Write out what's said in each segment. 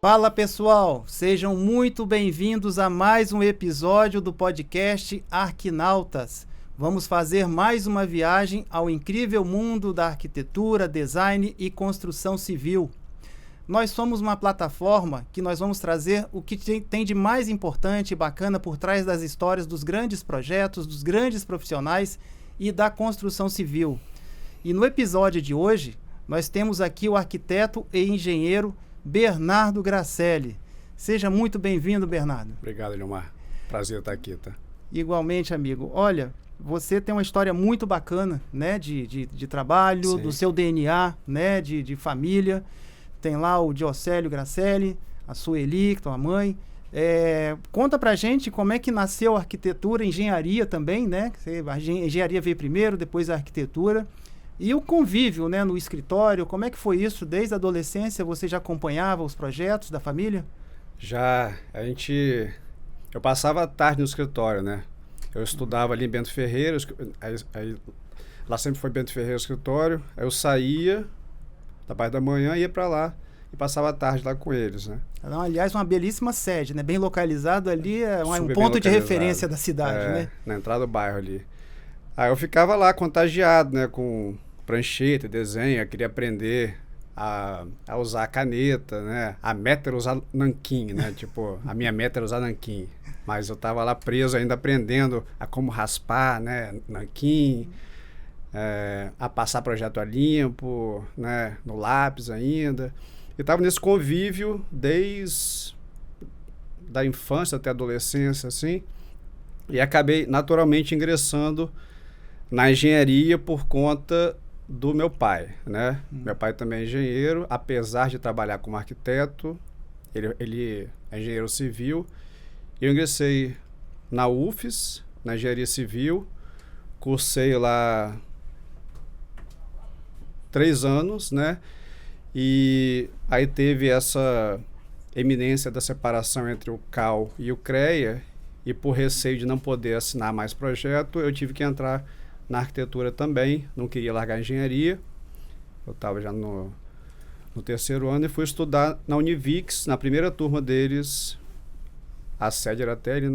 Fala pessoal, sejam muito bem-vindos a mais um episódio do podcast Arquinautas. Vamos fazer mais uma viagem ao incrível mundo da arquitetura, design e construção civil. Nós somos uma plataforma que nós vamos trazer o que tem de mais importante e bacana por trás das histórias dos grandes projetos, dos grandes profissionais e da construção civil. E no episódio de hoje, nós temos aqui o arquiteto e engenheiro Bernardo Gracelli. Seja muito bem-vindo, Bernardo. Obrigado, Leomar. Prazer estar aqui, tá? Igualmente, amigo. Olha, você tem uma história muito bacana, né? De trabalho, Sim. do seu DNA, né? De família. Tem lá o Diocélio Gracelli, a Sueli, tua mãe. Conta pra gente como é que nasceu a arquitetura, a engenharia também, né? A engenharia veio primeiro, depois a arquitetura. E o convívio, né, no escritório, como é que foi isso? Desde a adolescência você já acompanhava os projetos da família? Já, eu passava a tarde no escritório, né? Eu estudava ali em Bento Ferreira, lá sempre foi Bento Ferreira o escritório, aí eu saía da parte da manhã, ia para lá e passava a tarde lá com eles, né? Não, aliás, uma belíssima sede, né? Bem localizado ali, um Super ponto de bem referência localizado. da cidade, né? Na entrada do bairro ali. Aí eu ficava lá contagiado, né, com prancheta, desenho, eu queria aprender a usar a caneta, né? A meta era usar nanquim, né? Tipo, a minha meta era usar nanquim. Mas eu estava lá preso ainda aprendendo a como raspar, né? Nanquim, a passar projeto a limpo, né? No lápis ainda. E estava nesse convívio desde da infância até a adolescência, assim. E acabei naturalmente ingressando na engenharia por conta do meu pai, né? Meu pai também é engenheiro, apesar de trabalhar como arquiteto, ele é engenheiro civil. Eu ingressei na UFES, na engenharia civil, cursei lá 3 anos, né? E aí teve essa eminência da separação entre o CAL e o CREA, e por receio de não poder assinar mais projeto, eu tive que entrar na arquitetura também, não queria largar a engenharia. Eu estava já no 3º ano e fui estudar na Univix, na primeira turma deles. A sede era até ali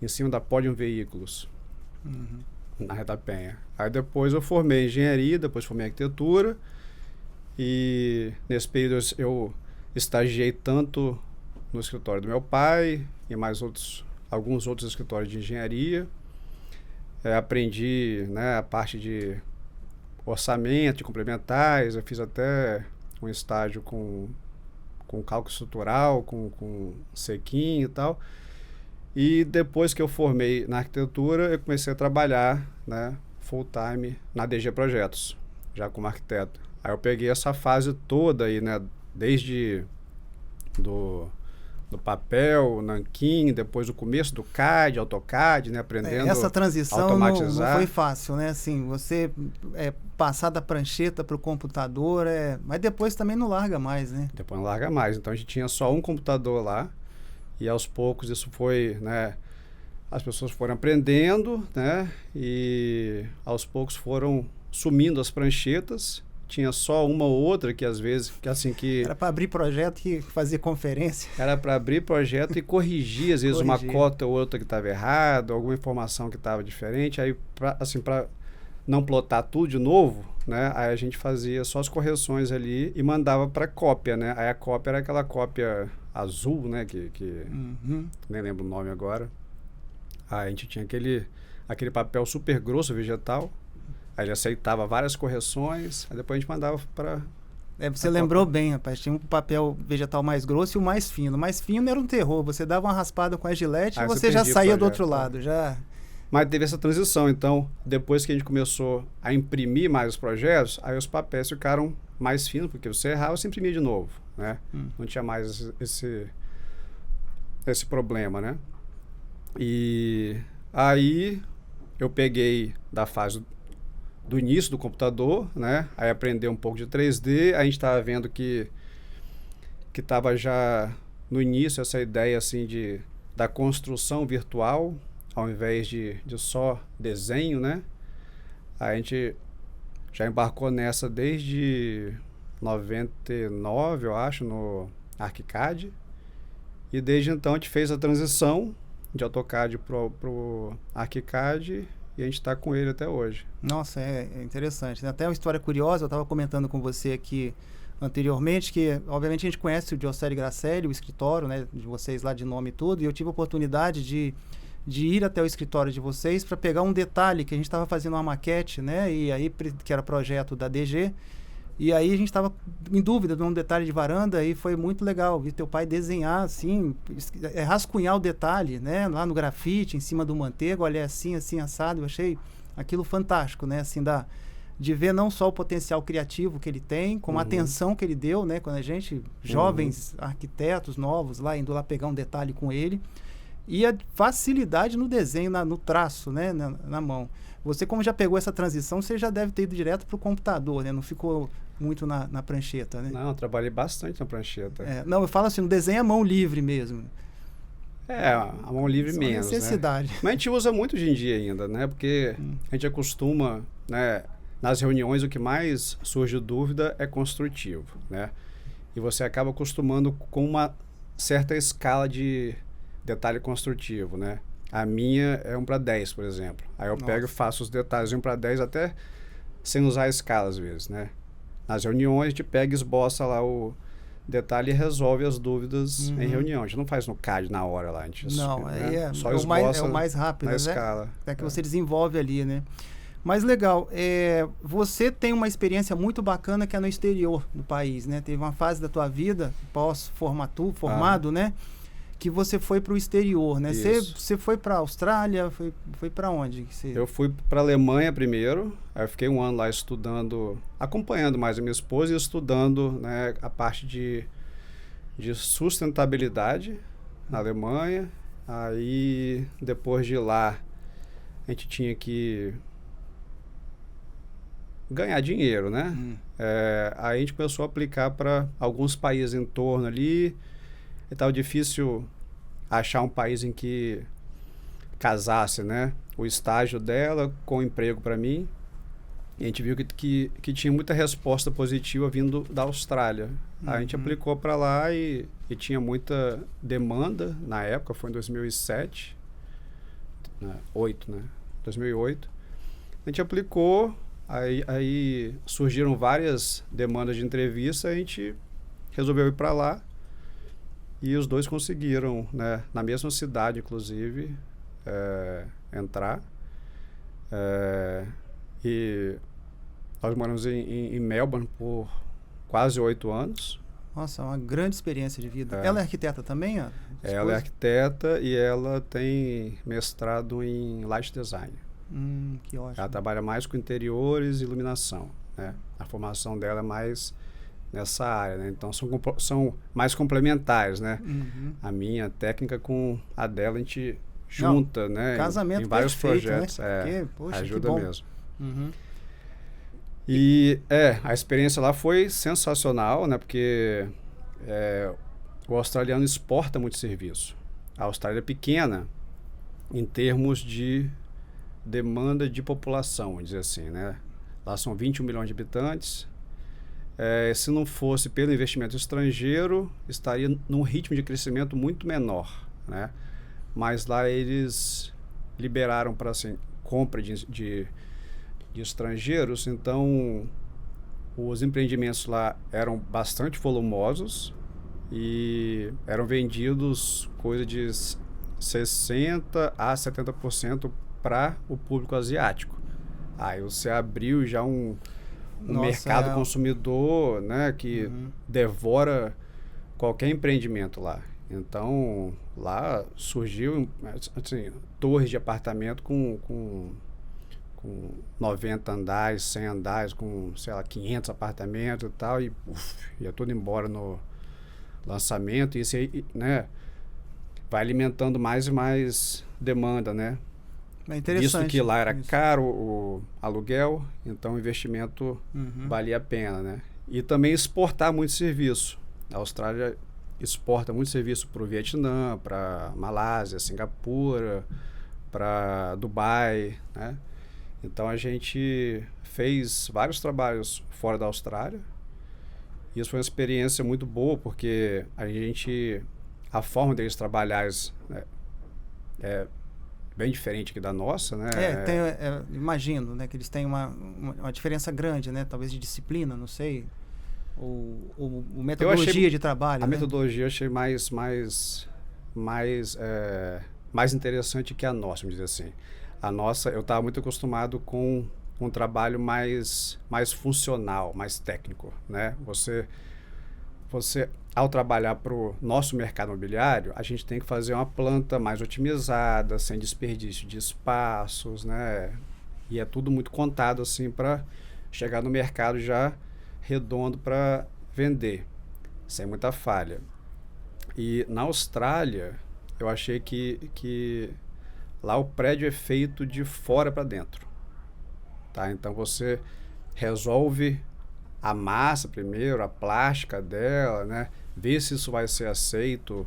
em cima da Podium Veículos, na Reta Penha. Aí depois eu formei engenharia, depois formei arquitetura, e nesse período eu estagiei tanto no escritório do meu pai e mais alguns outros escritórios de engenharia. Aprendi, né, a parte de orçamento, de complementares. Eu fiz até um estágio com cálculo estrutural, com sequinho e tal. E depois que eu formei na arquitetura, eu comecei a trabalhar, né, full time na DG Projetos, já como arquiteto. Aí eu peguei essa fase toda aí, né, desde do papel, nanquim, depois o começo do CAD, AutoCAD, né, aprendendo Essa a transição automatizar. não foi fácil, né? Assim, você passar da prancheta para o computador, mas depois também não larga mais, né? Depois não larga mais. Então a gente tinha só um computador lá, e aos poucos isso foi, né, as pessoas foram aprendendo, né, e aos poucos foram sumindo as pranchetas. Tinha só uma ou outra que às vezes, Era para abrir projeto e fazer conferência. Era para abrir projeto e corrigir, às vezes, uma cota ou outra que estava errada, alguma informação que estava diferente. Aí, para não plotar tudo de novo, né, aí a gente fazia só as correções ali e mandava para cópia, né? Aí a cópia era aquela cópia azul, né, que nem lembro o nome agora. Aí a gente tinha aquele papel super grosso, vegetal. Aí ele aceitava várias correções, aí depois a gente mandava para... Você lembrou bem, rapaz. Tinha um papel vegetal mais grosso e o mais fino. O mais fino era um terror. Você dava uma raspada com a gilete e você já saía do outro lado. Já... Mas teve essa transição. Então, depois que a gente começou a imprimir mais os projetos, aí os papéis ficaram mais finos, porque você errava, você imprimia de novo, né? Não tinha mais esse problema, né? E aí eu peguei da fase do início do computador, né? Aí aprender um pouco de 3D, a gente estava vendo que estava já no início essa ideia assim da construção virtual, ao invés de só desenho, né? A gente já embarcou nessa desde 99, eu acho, no ArchiCAD. E desde então a gente fez a transição de AutoCAD pro ArchiCAD e a gente está com ele até hoje. Nossa, é interessante. Até uma história curiosa, eu estava comentando com você aqui anteriormente, que obviamente a gente conhece o Giocelli Gracelli, o escritório, né, de vocês lá de nome e tudo, e eu tive a oportunidade de ir até o escritório de vocês para pegar um detalhe que a gente estava fazendo uma maquete, né, e aí que era projeto da DG, e aí a gente estava em dúvida de um detalhe de varanda e foi muito legal ver teu pai desenhar assim, rascunhar o detalhe, né, lá no grafite, em cima do manteiga, olha assim, assim, assado. Eu achei aquilo fantástico, né, assim, de ver não só o potencial criativo que ele tem, como a atenção que ele deu, né, quando a gente, jovens arquitetos novos lá, indo lá pegar um detalhe com ele, e a facilidade no desenho, no traço, né, na mão. Você, como já pegou essa transição, você já deve ter ido direto para o computador, né? Não ficou muito na prancheta, né? Não, eu trabalhei bastante na prancheta. Não, eu falo assim, no desenho é mão livre mesmo. A mão livre só menos, necessidade. né? Mas a gente usa muito hoje em dia ainda, né? Porque a gente acostuma, né? Nas reuniões, o que mais surge dúvida é construtivo, né? E você acaba acostumando com uma certa escala de detalhe construtivo, né? A minha é 1:10, por exemplo. Aí eu pego e faço os detalhes de 1:10 até sem usar a escala, às vezes, né? Nas reuniões, a gente pega e esboça lá o detalhe e resolve as dúvidas em reunião. A gente não faz no CAD na hora lá. A gente só esboça o mais rápido, na escala. É que você desenvolve ali, né? Mas legal, você tem uma experiência muito bacana que é no exterior do país, né? Teve uma fase da tua vida, formado, né? Que você foi para o exterior, né? Você foi para a Austrália, foi para onde? Eu fui para a Alemanha primeiro, aí eu fiquei um ano lá estudando, acompanhando mais a minha esposa e estudando, né, a parte de sustentabilidade na Alemanha. Aí, depois de lá, a gente tinha que ganhar dinheiro, né? Aí a gente começou a aplicar para alguns países em torno ali. E estava difícil achar um país em que casasse, né, o estágio dela com o emprego para mim. E a gente viu que tinha muita resposta positiva vindo da Austrália. Aí a gente aplicou para lá e tinha muita demanda na época, foi em 2007, 2008. A gente aplicou, aí surgiram várias demandas de entrevista, a gente resolveu ir para lá. E os dois conseguiram, né, na mesma cidade, inclusive, entrar. E nós moramos em Melbourne por quase 8 anos. Nossa, uma grande experiência de vida. Ela é arquiteta também? Ela é arquiteta e ela tem mestrado em Light Design. Que ótimo. Ela trabalha mais com interiores e iluminação, né? A formação dela é mais nessa área, né? Então são mais complementares, né? A minha técnica com a dela a gente junta, né? Casamento em vários perfeito, projetos, né? Porque, poxa, ajuda mesmo. E a experiência lá foi sensacional, né? Porque o australiano exporta muito serviço. A Austrália é pequena em termos de demanda de população, vamos dizer assim, né? Lá são 21 milhões de habitantes. Se não fosse pelo investimento estrangeiro, estaria num ritmo de crescimento muito menor, né? Mas lá eles liberaram para assim, compra de estrangeiros, então os empreendimentos lá eram bastante volumosos e eram vendidos coisa de 60% a 70% para o público asiático. Aí você abriu já um mercado consumidor, né, que devora qualquer empreendimento lá. Então, lá surgiu assim, torres de apartamento com 90 andares, 100 andares, com, sei lá, 500 apartamentos e tal, e ia tudo embora no lançamento. E isso aí, né, vai alimentando mais e mais demanda, né? É interessante. Visto que lá era caro o aluguel, então o investimento valia a pena, né? E também exportar muito serviço. A Austrália exporta muito serviço para o Vietnã, para Malásia, Singapura, para Dubai, né? Então a gente fez vários trabalhos fora da Austrália Isso foi uma experiência muito boa, porque a forma deles trabalhar né, é bem diferente aqui da nossa, né? Imagino, né, que eles têm uma diferença grande, né? Talvez de disciplina, não sei. Ou metodologia de trabalho. A metodologia eu achei mais interessante que a nossa, vamos dizer assim. A nossa, eu estava muito acostumado com um trabalho mais funcional, mais técnico, né? Você ao trabalhar para o nosso mercado imobiliário, a gente tem que fazer uma planta mais otimizada, sem desperdício de espaços, né? E é tudo muito contado assim para chegar no mercado já redondo para vender, sem muita falha. E na Austrália, eu achei que lá o prédio é feito de fora para dentro. Tá? Então você resolve a massa primeiro, a plástica dela, né? Ver se isso vai ser aceito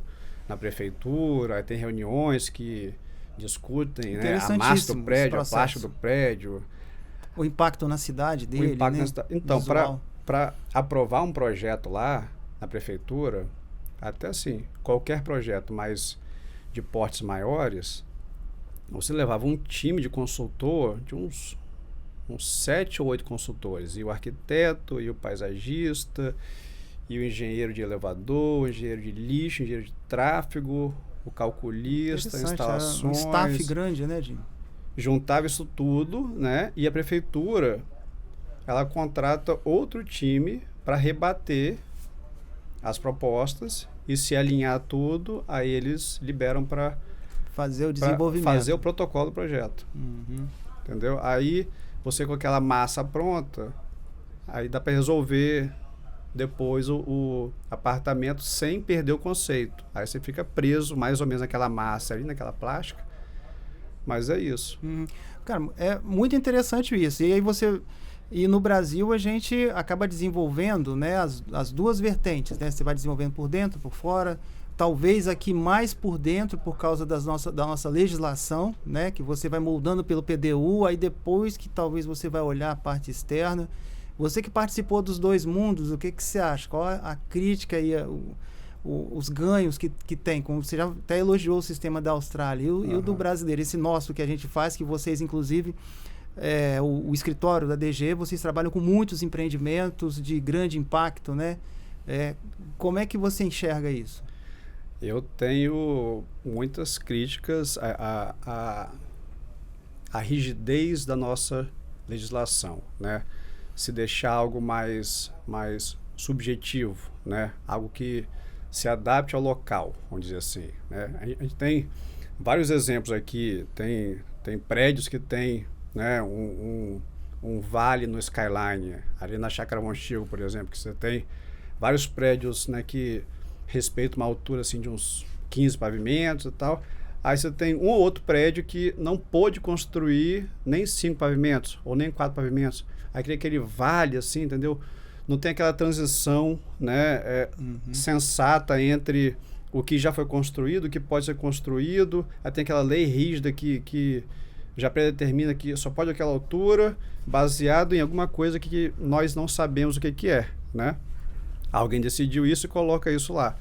na prefeitura. Aí tem reuniões que discutem, né? A massa do prédio, a plástica do prédio. O impacto na cidade dele, né? Então, para aprovar um projeto lá na prefeitura, até assim, qualquer projeto mais de portes maiores, você levava um time de consultor de uns 7 ou 8 consultores, e o arquiteto, e o paisagista, e o engenheiro de elevador, o engenheiro de lixo, o engenheiro de tráfego, o calculista, instalações. Um staff grande, né, Jim? Juntava isso tudo, né? E a prefeitura, ela contrata outro time para rebater as propostas, e se alinhar tudo, aí eles liberam para fazer o desenvolvimento. Fazer o protocolo do projeto. Uhum. Entendeu? Aí você com aquela massa pronta, aí dá para resolver depois o apartamento sem perder o conceito. Aí você fica preso mais ou menos naquela massa ali, naquela plástica. Mas é isso. Cara, é muito interessante isso. E aí E no Brasil a gente acaba desenvolvendo, né, as duas vertentes, né? Você vai desenvolvendo por dentro, por fora. Talvez aqui mais por dentro por causa da nossa legislação, né? Que você vai moldando pelo PDU, aí depois que talvez você vai olhar a parte externa. Você que participou dos dois mundos, o que você acha? Qual a crítica e os ganhos que tem? Como você já até elogiou o sistema da Austrália e o do brasileiro, esse nosso que a gente faz, que vocês inclusive... o escritório da DG, vocês trabalham com muitos empreendimentos de grande impacto, né? Como é que você enxerga isso? Eu tenho muitas críticas à rigidez da nossa legislação, né? Se deixar algo mais subjetivo, né? Algo que se adapte ao local, vamos dizer assim, né? A gente tem vários exemplos aqui, tem prédios que tem, né, um vale no skyline, ali na Chácara Montijo, por exemplo, que você tem vários prédios, né, que respeitam uma altura assim, de uns 15 pavimentos e tal. Aí você tem um ou outro prédio que não pôde construir nem 5 pavimentos, ou nem 4 pavimentos. Aí cria aquele vale, assim, entendeu? Não tem aquela transição, né, sensata entre o que já foi construído, o que pode ser construído. Aí tem aquela lei rígida que já predetermina que só pode aquela altura, baseado em alguma coisa que nós não sabemos o que é, né? Alguém decidiu isso e coloca isso lá.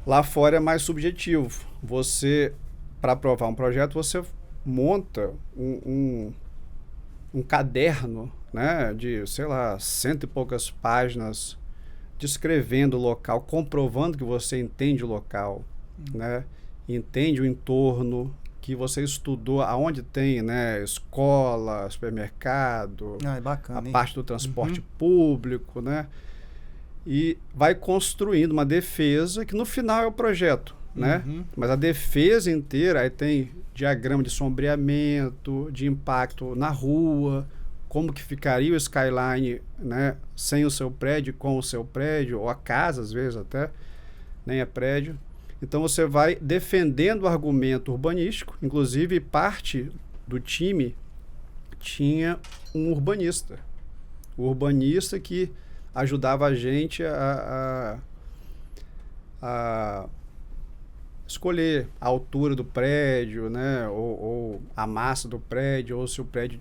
Lá fora é mais subjetivo. Você, para aprovar um projeto, você monta um caderno, né, de, sei lá, 100 e poucas páginas, descrevendo o local, comprovando que você entende o local, né? Entende o entorno, que você estudou aonde tem, né, escola, supermercado, bacana, a parte do transporte público, né? E vai construindo uma defesa que no final é o projeto, né? Mas a defesa inteira, aí tem diagrama de sombreamento, de impacto na rua, como que ficaria o skyline, né, sem o seu prédio, com o seu prédio, ou a casa às vezes até, nem é prédio. Então você vai defendendo o argumento urbanístico, inclusive parte do time tinha um urbanista. O urbanista que ajudava a gente a escolher a altura do prédio, né, ou a massa do prédio, ou se o prédio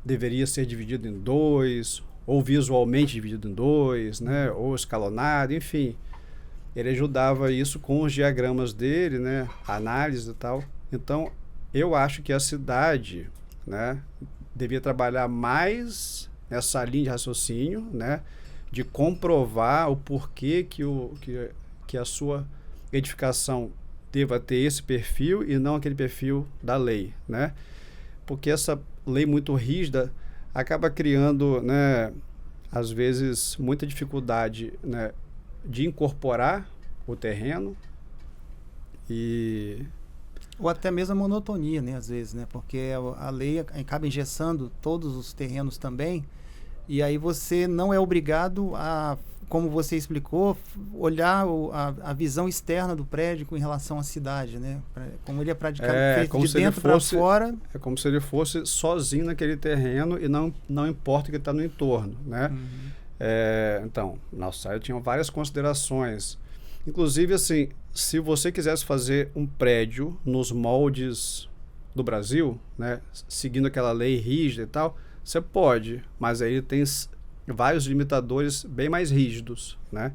deveria ser dividido em 2 ou visualmente dividido em dois, né? Ou escalonado, enfim. Ele ajudava isso com os diagramas dele, né? A análise e tal. Então, eu acho que a cidade, né, devia trabalhar mais nessa linha de raciocínio, né? De comprovar o porquê que a sua edificação deva ter esse perfil e não aquele perfil da lei, né? Porque essa lei muito rígida acaba criando, né, às vezes, muita dificuldade, né, de incorporar o terreno e... Ou até mesmo a monotonia, né, às vezes, né? Porque a lei acaba engessando todos os terrenos também, e aí você não é obrigado a, como você explicou, olhar a visão externa do prédio com relação à cidade, né? Como ele é praticamente feito de dentro para fora. É como se ele fosse sozinho naquele terreno e não importa o que está no entorno, né? Então, nosso site tinha várias considerações. Inclusive, assim, se você quisesse fazer um prédio nos moldes do Brasil, né, seguindo aquela lei rígida e tal, você pode, mas aí tem vários limitadores bem mais rígidos, né?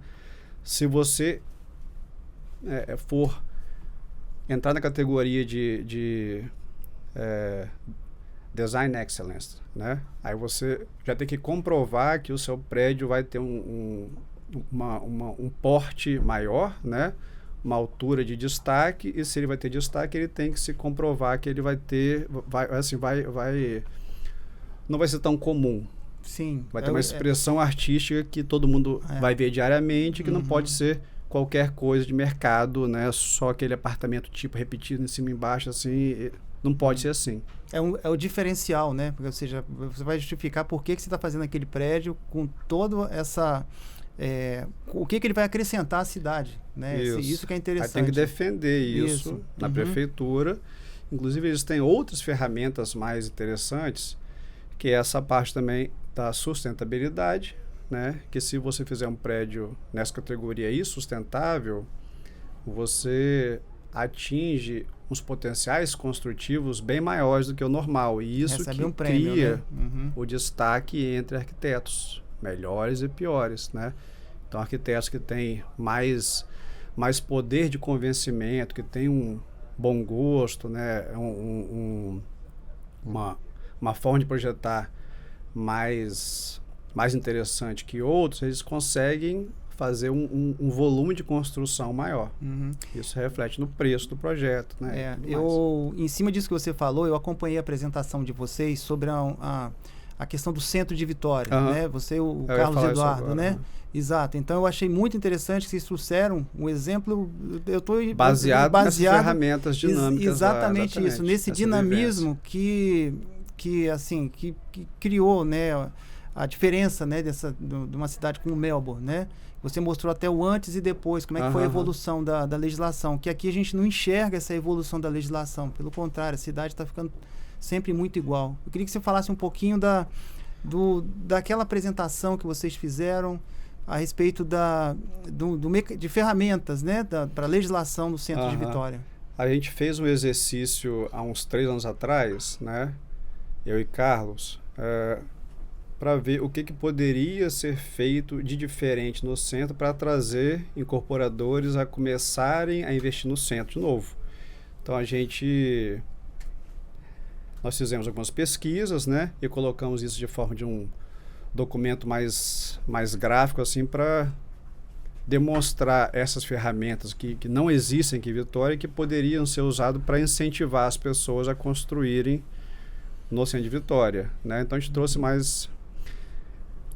Se você for entrar na categoria de Design Excellence, né? Aí você já tem que comprovar que o seu prédio vai ter um porte maior, né? Uma altura de destaque, e se ele vai ter destaque, ele tem que se comprovar que ele vai ter, não vai ser tão comum. Sim. Vai ter uma expressão artística que todo mundo vai ver diariamente, que não pode ser qualquer coisa de mercado, né? Só aquele apartamento tipo repetido em cima e embaixo, assim, não pode ser assim. É o diferencial, né? Porque, ou seja, você vai justificar por que você está fazendo aquele prédio com toda essa... o que ele vai acrescentar à cidade, né? Isso que é interessante. Aí tem que defender isso na prefeitura. Inclusive, eles têm outras ferramentas mais interessantes, que é essa parte também da sustentabilidade, né? Que se você fizer um prédio nessa categoria aí, sustentável, você atinge uns potenciais construtivos bem maiores do que o normal. E isso recebe que um prêmio, cria né? o destaque entre arquitetos, melhores e piores, né? Então, arquitetos que têm mais poder de convencimento, que têm um bom gosto, né? Uma forma de projetar mais interessante que outros, eles conseguem fazer um volume de construção maior. Isso reflete no preço do projeto, né? Em cima disso que você falou, eu acompanhei a apresentação de vocês sobre a questão do centro de Vitória, né? Você, o Carlos Eduardo, né? Exato. Então, eu achei muito interessante que vocês trouxeram um exemplo... Baseado nessas ferramentas dinâmicas. Exatamente isso. Nesse dinamismo que criou, né, a diferença, né, de uma cidade como Melbourne, né? Você mostrou até o antes e depois, como é que foi a evolução da legislação, que aqui a gente não enxerga essa evolução da legislação. Pelo contrário, a cidade está ficando sempre muito igual. Eu queria que você falasse um pouquinho daquela apresentação que vocês fizeram a respeito de ferramentas, né, para a legislação no centro de Vitória. A gente fez um exercício há uns 3 anos atrás, né, eu e Carlos, para ver o que poderia ser feito de diferente no centro para trazer incorporadores a começarem a investir no centro de novo. Então, nós fizemos algumas pesquisas, né, e colocamos isso de forma de um documento mais gráfico, assim, para demonstrar essas ferramentas que não existem aqui em Vitória e que poderiam ser usadas para incentivar as pessoas a construírem no centro de Vitória, né? Então, a gente trouxe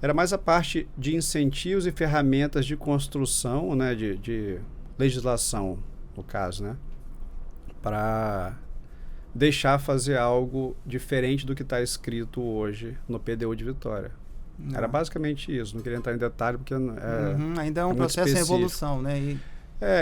era mais a parte de incentivos e ferramentas de construção, né, de legislação, no caso, né, para deixar fazer algo diferente do que está escrito hoje no PDU de Vitória. Era basicamente isso, não queria entrar em detalhe porque ainda é um processo em evolução, né?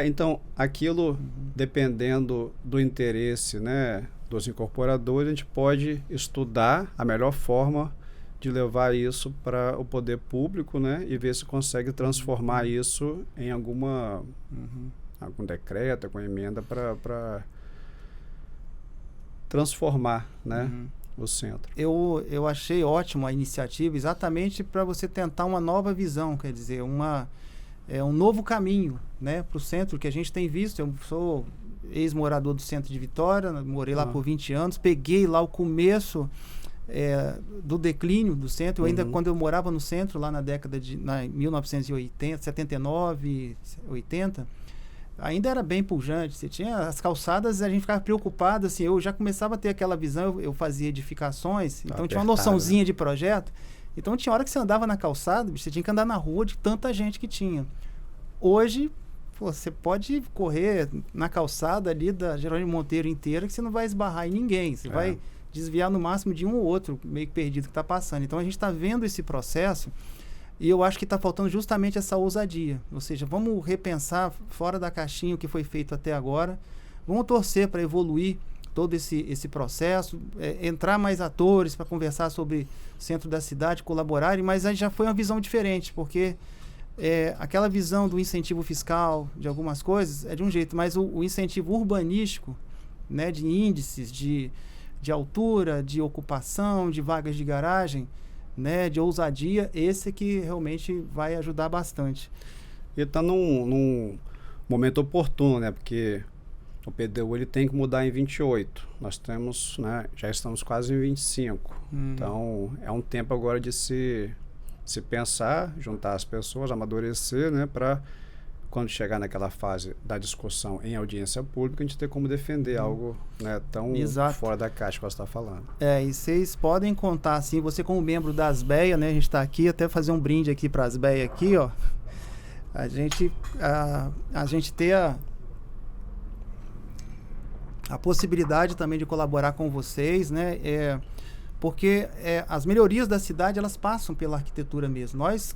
Então, aquilo, dependendo do interesse, né, dos incorporadores, a gente pode estudar a melhor forma de levar isso para o poder público, né, e ver se consegue transformar isso em algum decreto, alguma emenda para transformar, né, o centro. Eu achei ótimo a iniciativa, exatamente para você tentar uma nova visão, quer dizer, um novo caminho, né, para o centro, que a gente tem visto. Eu sou ex-morador do centro de Vitória, morei lá por 20 anos, peguei lá o começo do declínio do centro. Eu ainda, quando eu morava no centro, lá na década de 1980, 79, 80, ainda era bem pujante. Você tinha as calçadas, a gente ficava preocupado, assim, eu já começava a ter aquela visão, eu fazia edificações, então tinha uma noçãozinha de projeto. Então tinha hora que você andava na calçada, você tinha que andar na rua de tanta gente que tinha. Hoje, você pode correr na calçada ali da Jerônimo Monteiro inteira, que você não vai esbarrar em ninguém, você vai desviar no máximo de um ou outro meio que perdido que está passando. Então a gente está vendo esse processo e eu acho que está faltando justamente essa ousadia. Ou seja, vamos repensar fora da caixinha o que foi feito até agora, vamos torcer para evoluir todo esse processo, entrar mais atores para conversar sobre o centro da cidade, colaborarem, mas aí já foi uma visão diferente, porque aquela visão do incentivo fiscal, de algumas coisas, é de um jeito, mas o incentivo urbanístico, né, de índices, de altura, de ocupação, de vagas de garagem, né, de ousadia, esse que realmente vai ajudar bastante. E está num momento oportuno, né, porque o PDU ele tem que mudar em 28. Nós temos, né, já estamos quase em 25. Então, é um tempo agora de se pensar, juntar as pessoas, amadurecer, né, para quando chegar naquela fase da discussão em audiência pública, a gente ter como defender algo, né, tão fora da caixa que você está falando. E vocês podem contar, assim, você como membro da Asbeia, né, a gente está aqui, até fazer um brinde aqui para a Asbeia aqui, ó. A gente ter a possibilidade também de colaborar com vocês, né? Porque as melhorias da cidade, elas passam pela arquitetura mesmo. Nós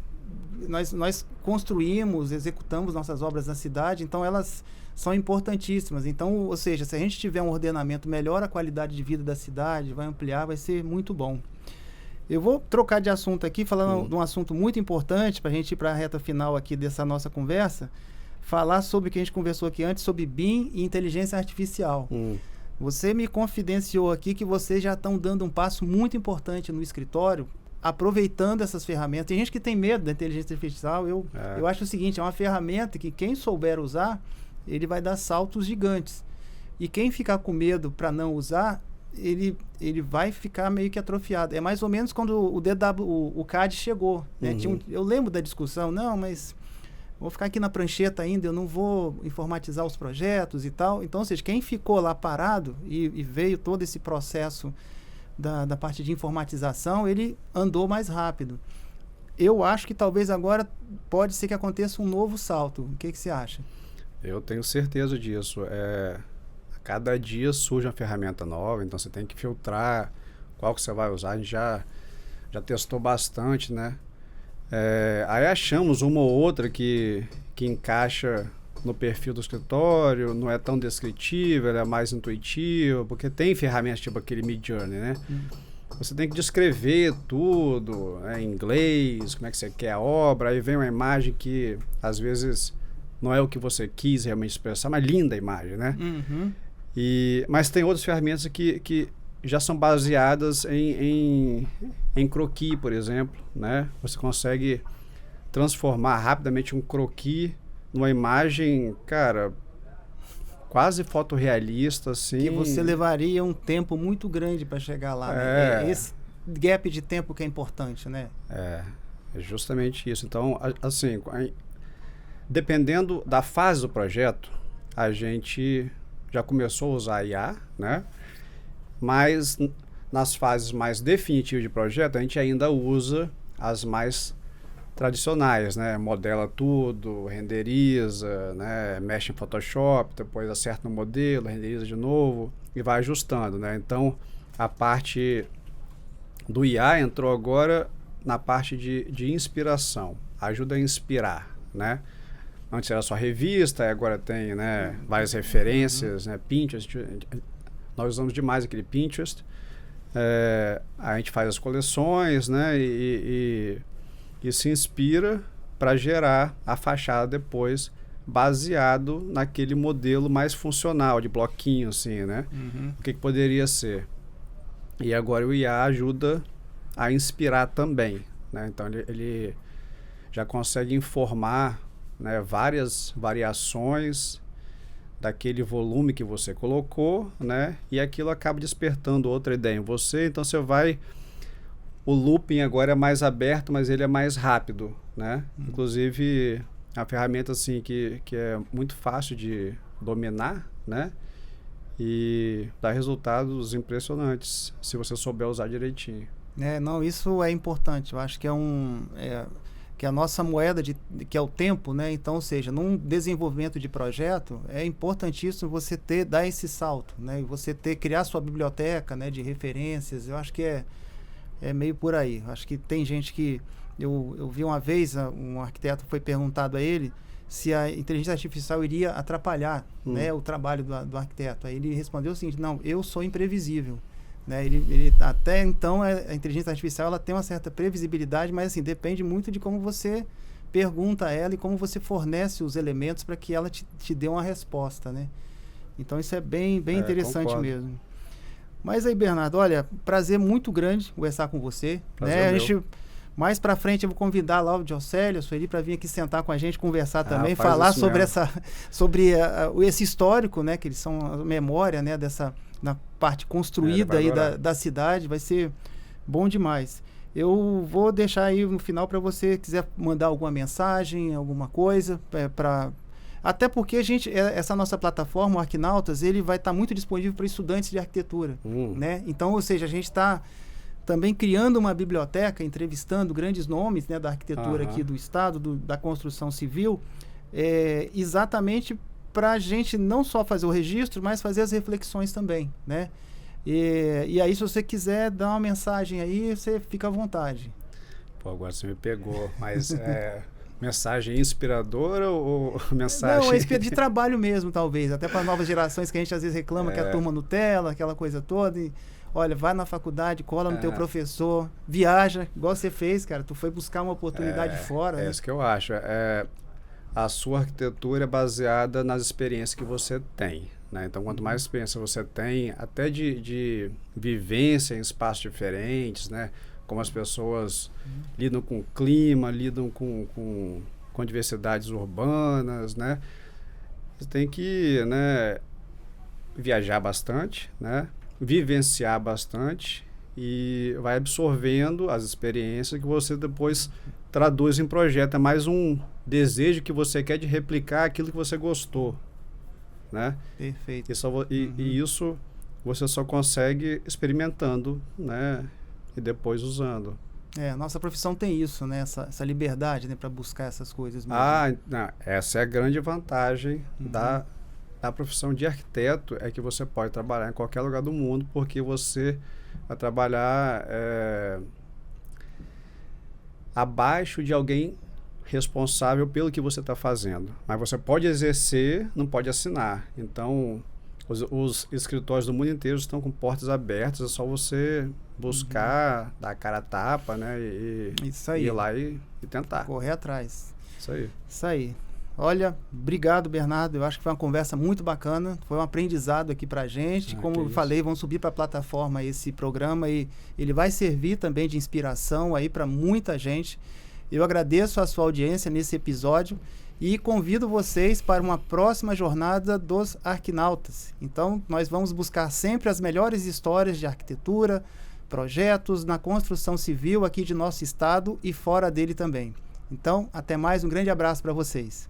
construímos, executamos nossas obras na cidade, então elas são importantíssimas. Então, ou seja, se a gente tiver um ordenamento melhor, a qualidade de vida da cidade vai ampliar, vai ser muito bom. Eu vou trocar de assunto aqui, falando de um assunto muito importante, para a gente ir para a reta final aqui dessa nossa conversa, falar sobre o que a gente conversou aqui antes, sobre BIM e inteligência artificial. Você me confidenciou aqui que vocês já estão dando um passo muito importante no escritório, aproveitando essas ferramentas. Tem gente que tem medo da inteligência artificial. Eu acho o seguinte, é uma ferramenta que quem souber usar, ele vai dar saltos gigantes. E quem ficar com medo para não usar, ele vai ficar meio que atrofiado. É mais ou menos quando o CAD chegou, né? Eu lembro da discussão, não, mas vou ficar aqui na prancheta ainda, eu não vou informatizar os projetos e tal. Então, ou seja, quem ficou lá parado e veio todo esse processo da parte de informatização, ele andou mais rápido. Eu acho que talvez agora pode ser que aconteça um novo salto. O que você acha? Eu tenho certeza disso. A cada dia surge uma ferramenta nova, então você tem que filtrar qual que você vai usar. A gente já testou bastante, né? Aí achamos uma ou outra que encaixa no perfil do escritório, não é tão descritiva, ela é mais intuitiva, porque tem ferramentas tipo aquele Midjourney, né? Você tem que descrever tudo, em inglês, como é que você quer a obra, aí vem uma imagem que às vezes não é o que você quis realmente expressar, mas linda a imagem, né? Mas tem outras ferramentas que já são baseadas em croquis, por exemplo, né? Você consegue transformar rapidamente um croquis numa imagem, cara, quase fotorrealista, assim. Que você levaria um tempo muito grande para chegar lá, né? Esse gap de tempo que é importante, né? É justamente isso. Então, assim, dependendo da fase do projeto, a gente já começou a usar IA, né? Mas nas fases mais definitivas de projeto, a gente ainda usa as mais tradicionais, né? Modela tudo, renderiza, né? Mexe em Photoshop, depois acerta no modelo, renderiza de novo e vai ajustando, né? Então, a parte do IA entrou agora na parte de inspiração, ajuda a inspirar, né? Antes era só revista, agora tem, né, várias referências, né? Pinterest, nós usamos demais aquele Pinterest. A gente faz as coleções, né? E se inspira para gerar a fachada depois, baseado naquele modelo mais funcional, de bloquinho, assim, né? O que poderia ser? E agora o IA ajuda a inspirar também, né? Então ele já consegue informar, né, várias variações daquele volume que você colocou, né? E aquilo acaba despertando outra ideia em você. Então você vai... O looping agora é mais aberto, mas ele é mais rápido, né? Inclusive, a ferramenta assim, que é muito fácil de dominar, né? E dá resultados impressionantes se você souber usar direitinho. Não, isso é importante. Eu acho que que a nossa moeda que é o tempo, né? Então, ou seja, num desenvolvimento de projeto é importantíssimo você dar esse salto, né? E você criar sua biblioteca, né, de referências. Eu acho que é meio por aí. Eu acho que tem gente que eu vi uma vez um arquiteto foi perguntado a ele se a inteligência artificial iria atrapalhar, né, o trabalho do arquiteto. Aí ele respondeu o seguinte: não, eu sou imprevisível. Né? Ele até então, a inteligência artificial ela tem uma certa previsibilidade, mas assim, depende muito de como você pergunta a ela e como você fornece os elementos para que ela te dê uma resposta. Né? Então isso é bem interessante concordo. mesmo. Mas aí, Bernardo, olha, prazer muito grande conversar com você. Né? A gente... Mais para frente eu vou convidar lá o Diocélio, a Sueli, para vir aqui sentar com a gente, conversar também, falar sobre esse histórico, né, que eles são a memória, né, na parte construída aí da cidade. Vai ser bom demais. Eu vou deixar aí no final para você quiser mandar alguma mensagem, alguma coisa, até porque essa nossa plataforma, o Arquinautas, ele vai estar muito disponível para estudantes de arquitetura, né? Então, ou seja, a gente está também criando uma biblioteca, entrevistando grandes nomes, né, da arquitetura aqui do estado, da construção civil, exatamente para a gente não só fazer o registro, mas fazer as reflexões também, né? E aí, se você quiser dar uma mensagem aí, você fica à vontade. Pô, agora você me pegou, mas mensagem inspiradora ou mensagem... Não, de trabalho mesmo, talvez, até para novas gerações que a gente às vezes reclama que a turma Nutella, aquela coisa toda, e olha, vai na faculdade, cola no teu professor, viaja, igual você fez, cara. Tu foi buscar uma oportunidade fora. É isso que eu acho. A sua arquitetura é baseada nas experiências que você tem, né? Então, quanto mais experiência você tem, até de vivência em espaços diferentes, né? Como as pessoas lidam com o clima, lidam com diversidades urbanas, né? Você tem que, né, viajar bastante, né? Vivenciar bastante e vai absorvendo as experiências que você depois traduz em projeto. É mais um desejo que você quer de replicar aquilo que você gostou, né? Perfeito. E isso você só consegue experimentando, né? E depois usando. A nossa profissão tem isso, né? Essa liberdade, né, para buscar essas coisas mesmo. Não, essa é a grande vantagem da profissão de arquiteto, é que você pode trabalhar em qualquer lugar do mundo, porque você vai trabalhar abaixo de alguém responsável pelo que você está fazendo. Mas você pode exercer, não pode assinar. Então, os escritórios do mundo inteiro estão com portas abertas, é só você buscar, dar a cara a tapa, né? Isso aí. Ir lá e tentar. Correr atrás. Isso aí. Isso aí. Olha, obrigado, Bernardo. Eu acho que foi uma conversa muito bacana. Foi um aprendizado aqui pra gente. Como eu falei, vamos subir para a plataforma esse programa e ele vai servir também de inspiração aí para muita gente. Eu agradeço a sua audiência nesse episódio e convido vocês para uma próxima jornada dos Arquinautas. Então, nós vamos buscar sempre as melhores histórias de arquitetura, projetos na construção civil aqui de nosso estado e fora dele também. Então, até mais, um grande abraço para vocês.